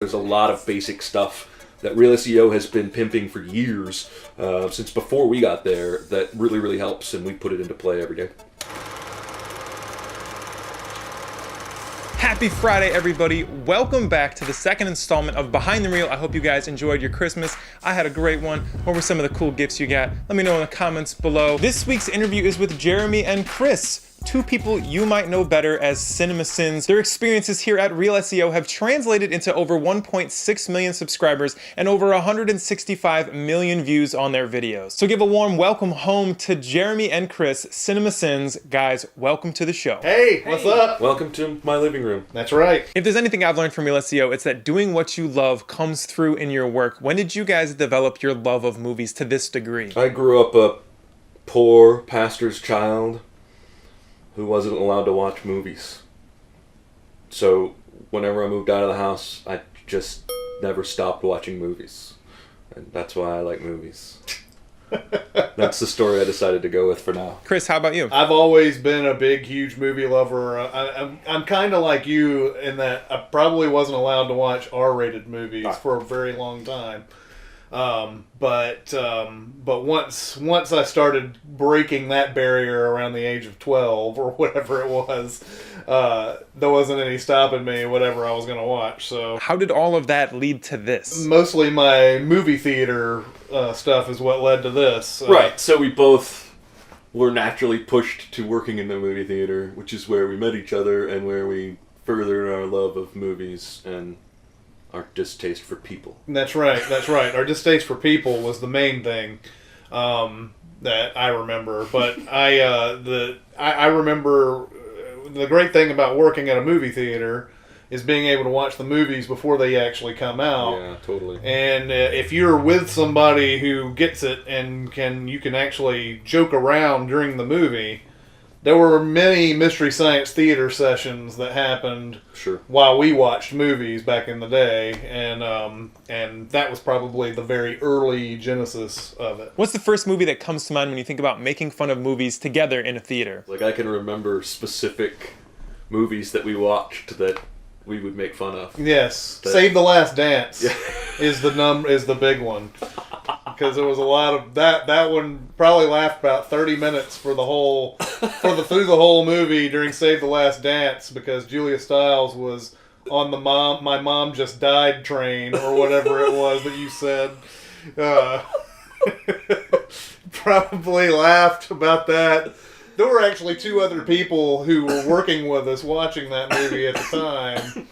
There's a lot of basic stuff that ReelSEO has been pimping for years, since before we got there, that really, really helps, and we put it into play every day. Happy Friday, everybody. Welcome back to the second installment of Behind the Reel. I hope you guys enjoyed your Christmas. I had a great one. What were some of the cool gifts you got? Let me know in the comments below. This week's interview is with Jeremy and Chris, two people you might know better as CinemaSins. Their experiences here at ReelSEO have translated into over 1.6 million subscribers and over 165 million views on their videos. So give a warm welcome home to Jeremy and Chris, CinemaSins. Guys, welcome to the show. Hey, what's up? Welcome to my living room. That's right. If there's anything I've learned from ReelSEO, it's that doing what you love comes through in your work. When did you guys develop your love of movies to this degree? I grew up a poor pastor's child who wasn't allowed to watch movies. So whenever I moved out of the house, I just never stopped watching movies. And that's why I like movies. That's the story I decided to go with for now. Chris, how about you? I've always been a big, huge movie lover. I'm kind of like you in that I probably wasn't allowed to watch R-rated movies for a very long time. But once I started breaking that barrier around the age of 12 or whatever it was, there wasn't any stopping me whatever I was going to watch. So How did all of that lead to this? mostly my movie theater stuff is what led to this. Right, so we both were naturally pushed to working in the movie theater, which is where we met each other and where we furthered our love of movies and our distaste for people. That's right. Our distaste for people was the main thing that I remember. But I remember the great thing about working at a movie theater is being able to watch the movies before they actually come out. Yeah, totally. And if you're with somebody who gets it and you can actually joke around during the movie. There were many Mystery Science Theater sessions that happened while we watched movies back in the day, and that was probably the very early genesis of it. What's the first movie that comes to mind when you think about making fun of movies together in a theater? Like, I can remember specific movies that we watched that we would make fun of. Yes, Save the Last Dance is the big one. Because there was a lot of that one probably laughed about 30 minutes through the whole movie during Save the Last Dance, because Julia Stiles was on the my mom just died train or whatever it was that you said. Probably laughed about that. There were actually two other people who were working with us watching that movie at the time.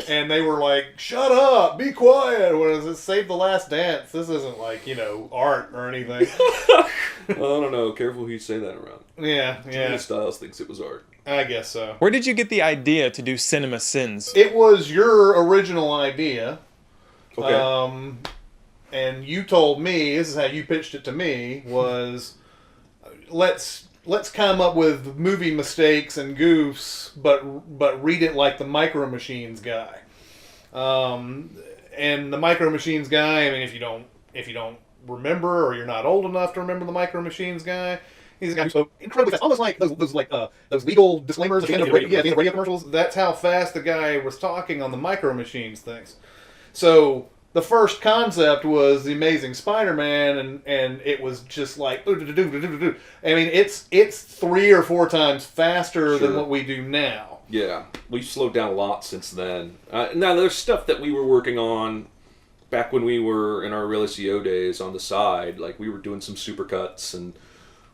And they were like, "Shut up, be quiet." What is it? Save the Last Dance. This isn't like, art or anything. I don't know. Careful who you say that around. Yeah. Julia Stiles thinks it was art. I guess so. Where did you get the idea to do CinemaSins? It was your original idea. Okay. And you told me, this is how you pitched it to me, was let's come up with movie mistakes and goofs, but read it like the Micro Machines guy. And the Micro Machines guy, I mean, if you don't remember, or you're not old enough to remember the Micro Machines guy, he's a guy who spoke incredibly fast, almost like those legal disclaimers at the end of radio commercials. That's how fast the guy was talking on the Micro Machines things. So the first concept was The Amazing Spider-Man, and it was just like, I mean, it's 3 or 4 times faster than what we do now. Yeah, we've slowed down a lot since then. Now, there's stuff that we were working on back when we were in our ReelSEO days on the side. Like, we were doing some Supercuts, and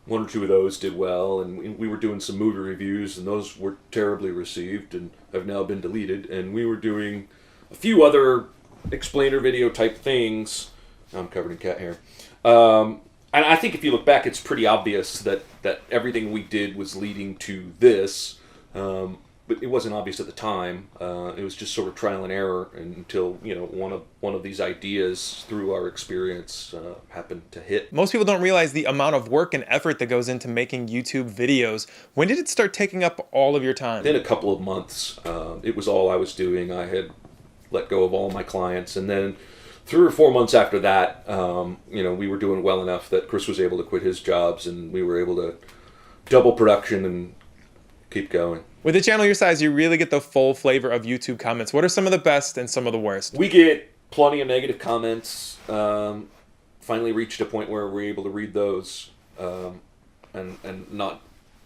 1 or 2 of those did well, and we were doing some movie reviews, and those were terribly received and have now been deleted. And we were doing a few other explainer video type things. I'm covered in cat hair. And I think if you look back, it's pretty obvious that everything we did was leading to this. But it wasn't obvious at the time. It was just sort of trial and error until one of these ideas through our experience happened to hit. Most people don't realize the amount of work and effort that goes into making YouTube videos. When did it start taking up all of your time? In a couple of months, it was all I was doing. I had let go of all my clients, and then 3 or 4 months after that, we were doing well enough that Chris was able to quit his jobs, and we were able to double production and keep going. With a channel your size, you really get the full flavor of YouTube comments. What are some of the best and some of the worst? We get plenty of negative comments. Finally reached a point where we're able to read those and not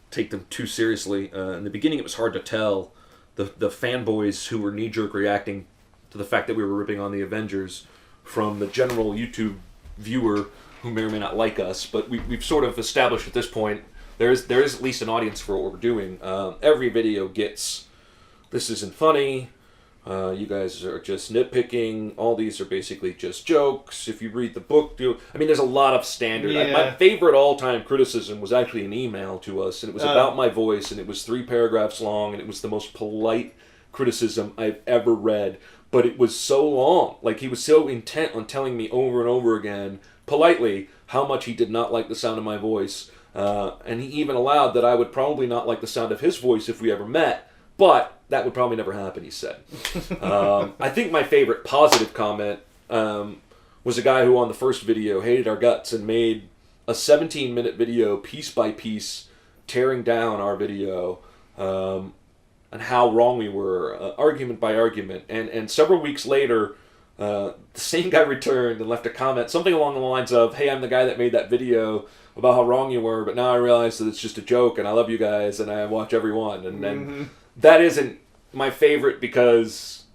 take them too seriously. In the beginning, it was hard to tell the fanboys who were knee-jerk reacting to the fact that we were ripping on the Avengers from the general YouTube viewer who may or may not like us. But we've sort of established at this point there is at least an audience for what we're doing. Every video gets, this isn't funny, you guys are just nitpicking, all these are basically just jokes, if you read the book, there's a lot of standard. Yeah. My favorite all-time criticism was actually an email to us, and it was about my voice, and it was 3 paragraphs long, and it was the most polite criticism I've ever read, but it was so long. Like, he was so intent on telling me over and over again, politely, how much he did not like the sound of my voice. And he even allowed that I would probably not like the sound of his voice if we ever met, but that would probably never happen, he said. I think my favorite positive comment was a guy who on the first video hated our guts and made a 17-minute video piece by piece tearing down our video and how wrong we were, argument by argument. And several weeks later, the same guy returned and left a comment, something along the lines of, "Hey, I'm the guy that made that video about how wrong you were, but now I realize that it's just a joke, and I love you guys, and I watch every one." And that isn't my favorite because,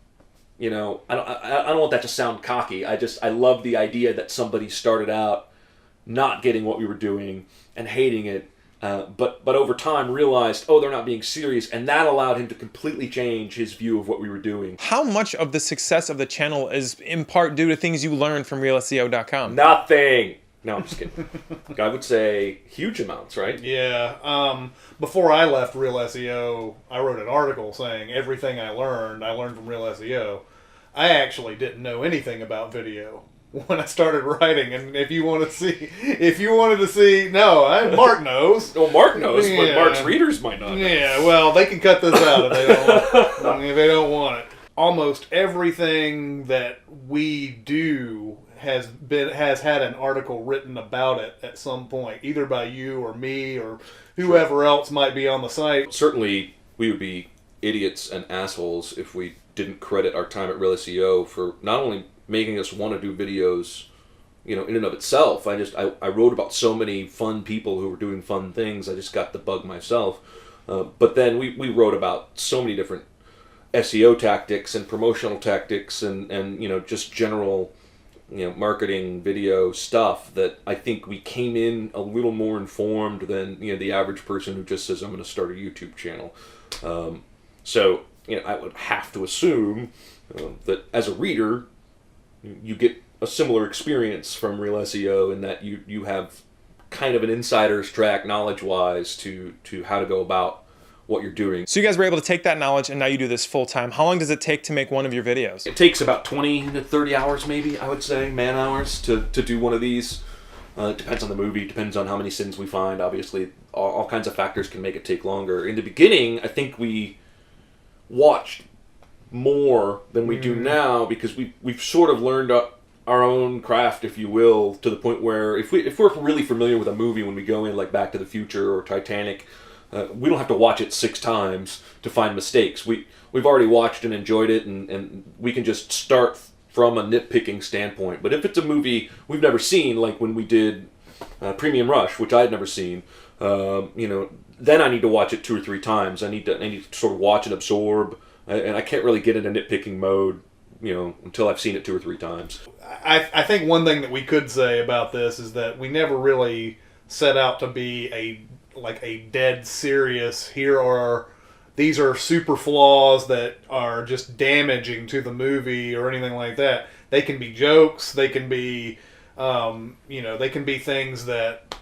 I don't want that to sound cocky. I love the idea that somebody started out not getting what we were doing and hating it, but over time realized, oh, they're not being serious, and that allowed him to completely change his view of what we were doing. How much of the success of the channel is in part due to things you learned from ReelSEO.com? Nothing. No, I'm just kidding. I would say huge amounts, right? Yeah. Before I left ReelSEO, I wrote an article saying everything I learned from ReelSEO. I actually didn't know anything about video when I started writing, and if you wanted to see, Mark knows. Well, Mark knows, but Mark's readers might not know. Yeah, well, they can cut this out if they don't want it. Almost everything that we do has had an article written about it at some point, either by you or me or whoever else might be on the site. Certainly, we would be idiots and assholes if we didn't credit our time at ReelSEO for not only making us want to do videos, in and of itself. I wrote about so many fun people who were doing fun things. I just got the bug myself. But then we wrote about so many different SEO tactics and promotional tactics and just general marketing video stuff that I think we came in a little more informed than the average person who just says, I'm going to start a YouTube channel. So I would have to assume that as a reader you get a similar experience from ReelSEO in that you have kind of an insider's track knowledge-wise to how to go about what you're doing. So you guys were able to take that knowledge and now you do this full-time. How long does it take to make one of your videos? It takes about 20 to 30 hours maybe, I would say, man hours to do one of these. It depends on the movie, depends on how many sins we find. Obviously, all kinds of factors can make it take longer. In the beginning, I think we watched more than we do now because we've sort of learned our own craft, if you will, to the point where if we're really familiar with a movie when we go in, like Back to the Future or Titanic, we don't have to watch it 6 times to find mistakes. We've already watched and enjoyed it, and we can just start from a nitpicking standpoint. But if it's a movie we've never seen, like when we did Premium Rush, which I had never seen, then I need to watch it 2 or 3 times. I need to sort of watch and absorb, and I can't really get into nitpicking mode, until I've seen it 2 or 3 times. I think one thing that we could say about this is that we never really set out to be a dead serious, these are super flaws that are just damaging to the movie or anything like that. They can be jokes, they can be they can be things that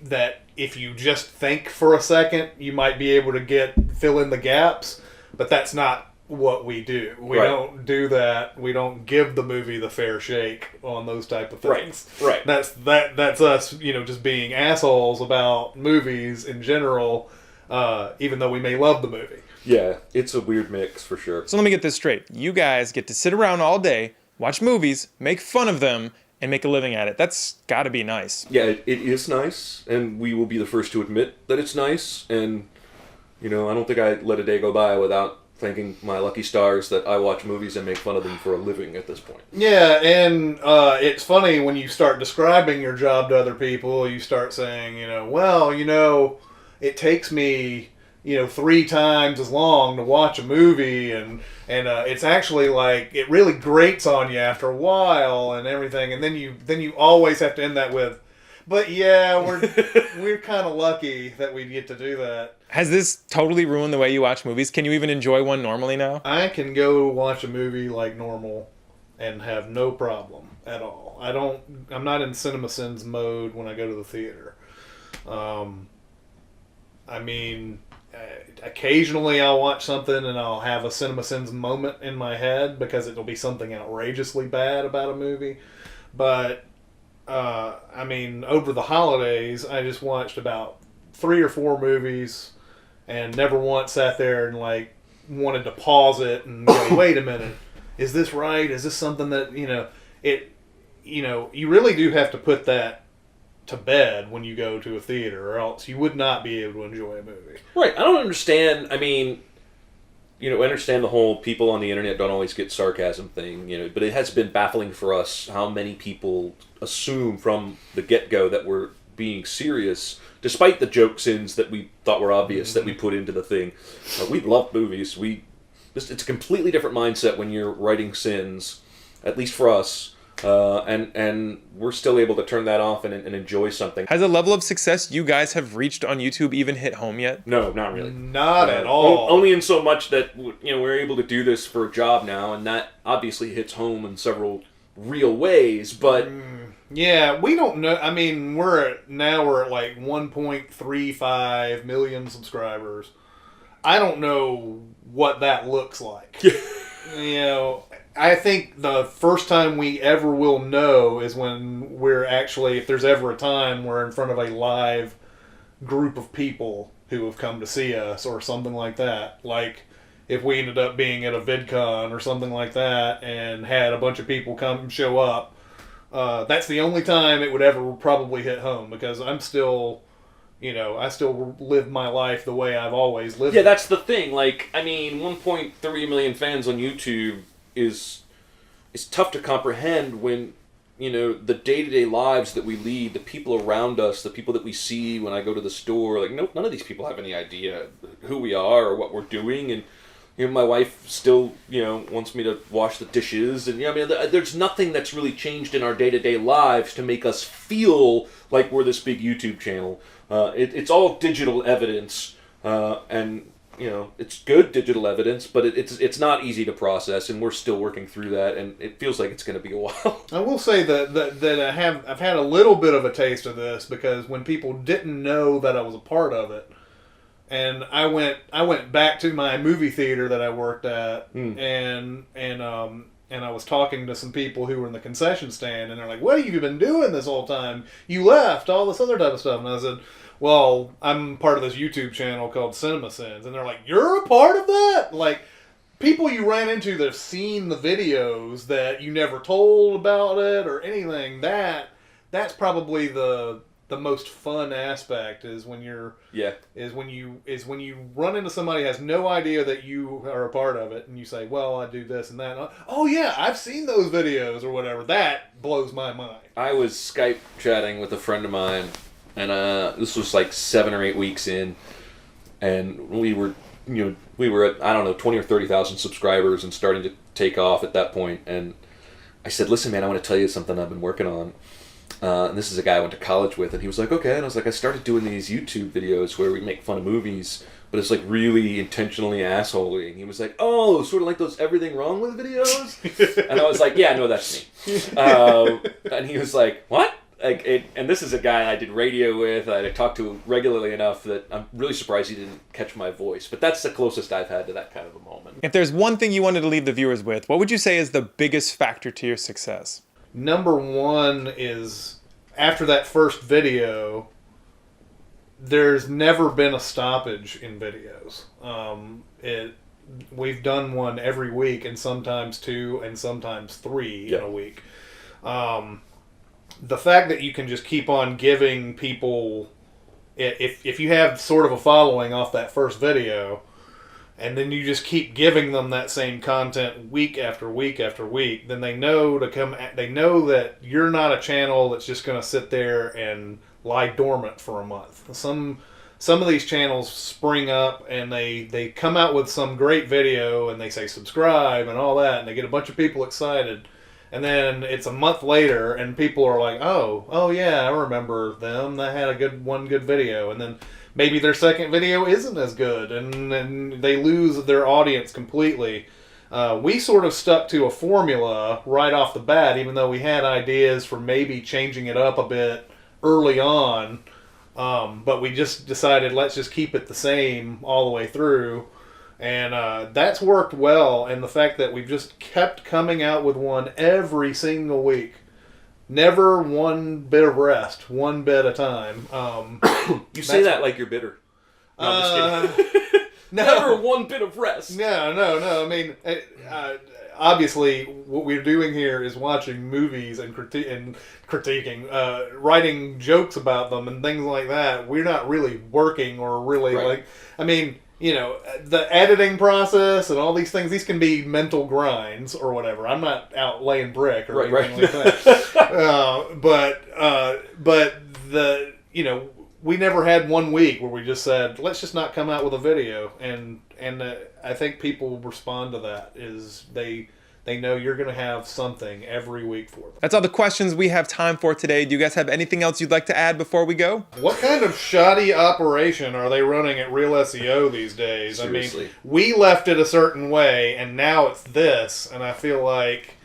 that if you just think for a second you might be able to fill in the gaps, but that's not what we do. We don't do that. We don't give the movie the fair shake on those type of things. Right. That's us, just being assholes about movies in general, even though we may love the movie. Yeah, it's a weird mix for sure. So let me get this straight. You guys get to sit around all day, watch movies, make fun of them, and make a living at it. That's got to be nice. Yeah, it is nice, and we will be the first to admit that it's nice, and I don't think I let a day go by without thanking my lucky stars that I watch movies and make fun of them for a living at this point. Yeah, and it's funny when you start describing your job to other people, you start saying, it takes me, 3 times as long to watch a movie, and it's actually like, it really grates on you after a while and everything, and then you always have to end that with, but yeah, we're kind of lucky that we get to do that. Has this totally ruined the way you watch movies? Can you even enjoy one normally now? I can go watch a movie like normal and have no problem at all. I'm not in CinemaSins mode when I go to the theater. Occasionally I'll watch something and I'll have a CinemaSins moment in my head because it'll be something outrageously bad about a movie. But, over the holidays, I just watched about 3 or 4 movies and never once sat there and, wanted to pause it and go, wait a minute, is this right? Is this something that, you really do have to put that to bed when you go to a theater, or else you would not be able to enjoy a movie. Right. I don't understand. I understand the whole people on the internet don't always get sarcasm thing, but it has been baffling for us how many people assume from the get-go that we're being serious, despite the joke sins that we thought were obvious that we put into the thing. We love movies. It's a completely different mindset when you're writing sins, at least for us. And we're still able to turn that off and enjoy something. Has the level of success you guys have reached on YouTube even hit home yet? No, not really. Not at all. Only in so much that we're able to do this for a job now, and that obviously hits home in several real ways. But yeah, we don't know. We're at like 1.35 million subscribers. I don't know what that looks like. I think the first time we ever will know is when we're actually, if there's ever a time, we're in front of a live group of people who have come to see us or something like that. Like if we ended up being at a VidCon or something like that and had a bunch of people come show up, that's the only time it would ever probably hit home, because I'm still... I still live my life the way I've always lived. Yeah, that's the thing. 1.3 million fans on YouTube is tough to comprehend when, the day-to-day lives that we lead, the people around us, the people that we see when I go to the store, none of these people have any idea who we are or what we're doing. And, my wife still, wants me to wash the dishes. And, there's nothing that's really changed in our day-to-day lives to make us feel like we're this big YouTube channel. It's all digital evidence, and it's good digital evidence, but it's not easy to process, and we're still working through that, and it feels like it's going to be a while. I will say that I've had a little bit of a taste of this, because when people didn't know that I was a part of it, and I went back to my movie theater that I worked at, and I was talking to some people who were in the concession stand, and they're like, "What have you been doing this whole time? You left, all this other type of stuff." And I said, "Well, I'm part of this YouTube channel called CinemaSins." And they're like, "You're a part of that?" Like, people you ran into that have seen the videos that you never told about it or anything, that's probably the most fun aspect is when you're is when you run into somebody who has no idea that you are a part of it, and you say, "Well, I do this and that." And, "Oh yeah, I've seen those videos," or whatever. That blows my mind. I was Skype chatting with a friend of mine, and this was 7 or 8 weeks in, and we were at, I don't know, 20 or 30,000 subscribers and starting to take off at that point. And I said, "Listen, man, I want to tell you something I've been working on." And this is a guy I went to college with, and he was like, "Okay." And I was like, "I started doing these YouTube videos where we make fun of movies, but it's really intentionally assholey." And he was like, "Oh, sort of like those everything wrong with videos?" And I was like, "Yeah, no, that's me." And he was like, "What?" And this is a guy I did radio with, I talked to regularly enough that I'm really surprised he didn't catch my voice. But that's the closest I've had to that kind of a moment. If there's one thing you wanted to leave the viewers with, what would you say is the biggest factor to your success? Number one is, after that first video, there's never been a stoppage in videos. We've done one every week, and sometimes 2 and sometimes 3 in a week. The fact that you can just keep on giving people if you have sort of a following off that first video, and then you just keep giving them that same content week after week after week, then they know to come. They know that you're not a channel that's just going to sit there and lie dormant for a month. Some of these channels spring up and they come out with some great video and they say subscribe and all that, and they get a bunch of people excited. And then it's a month later, and people are like, "Oh yeah, I remember them. They had one good video." And then maybe their second video isn't as good, and they lose their audience completely. We sort of stuck to a formula right off the bat, even though we had ideas for maybe changing it up a bit early on. But we just decided, let's just keep it the same all the way through. And that's worked well, and the fact that we've just kept coming out with one every single week. Never one bit of rest, one bit at a time. You say that like you're bitter. No, I'm just kidding. Never one bit of rest. No. I mean, obviously, what we're doing here is watching movies and critiquing, writing jokes about them and things like that. We're not really working or really Right. I mean, the editing process and all these things, these can be mental grinds or whatever. I'm not out laying brick or anything like that. But we never had one week where we just said, let's just not come out with a video. And I think people respond to that, is they know you're going to have something every week for them. That's all the questions we have time for today. Do you guys have anything else you'd like to add before we go? What kind of shoddy operation are they running at ReelSEO these days? Seriously. I mean, we left it a certain way, and now it's this, and I feel like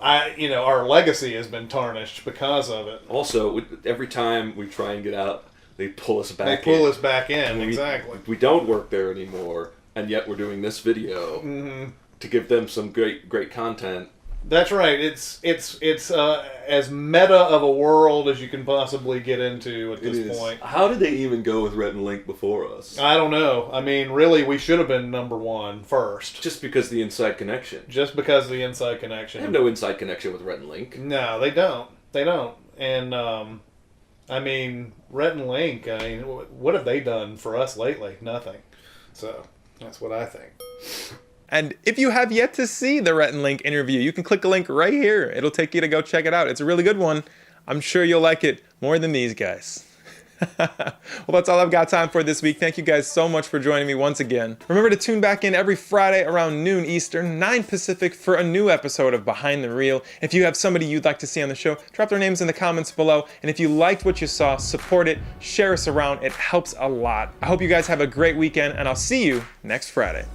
our legacy has been tarnished because of it. Also, every time we try and get out, they pull us back in. They pull us back in, We- exactly. We don't work there anymore, and yet we're doing this video to give them some great content. That's right. It's as meta of a world as you can possibly get into at this point. How did they even go with Rhett and Link before us? I don't know. I mean, really, we should have been number one first. Just because the inside connection. Just because of the inside I connection. have no inside connection with Rhett and Link. No, they don't. They don't. And, I mean, Rhett and Link, what have they done for us lately? Nothing. So, that's what I think. And if you have yet to see the Rhett and Link interview, you can click a link right here. It'll take you to go check it out. It's a really good one. I'm sure you'll like it more than these guys. Well, that's all I've got time for this week. Thank you guys so much for joining me once again. Remember to tune back in every Friday around noon Eastern, 9 Pacific for a new episode of Behind the Reel. If you have somebody you'd like to see on the show, drop their names in the comments below. And if you liked what you saw, support it, share us around. It helps a lot. I hope you guys have a great weekend, and I'll see you next Friday.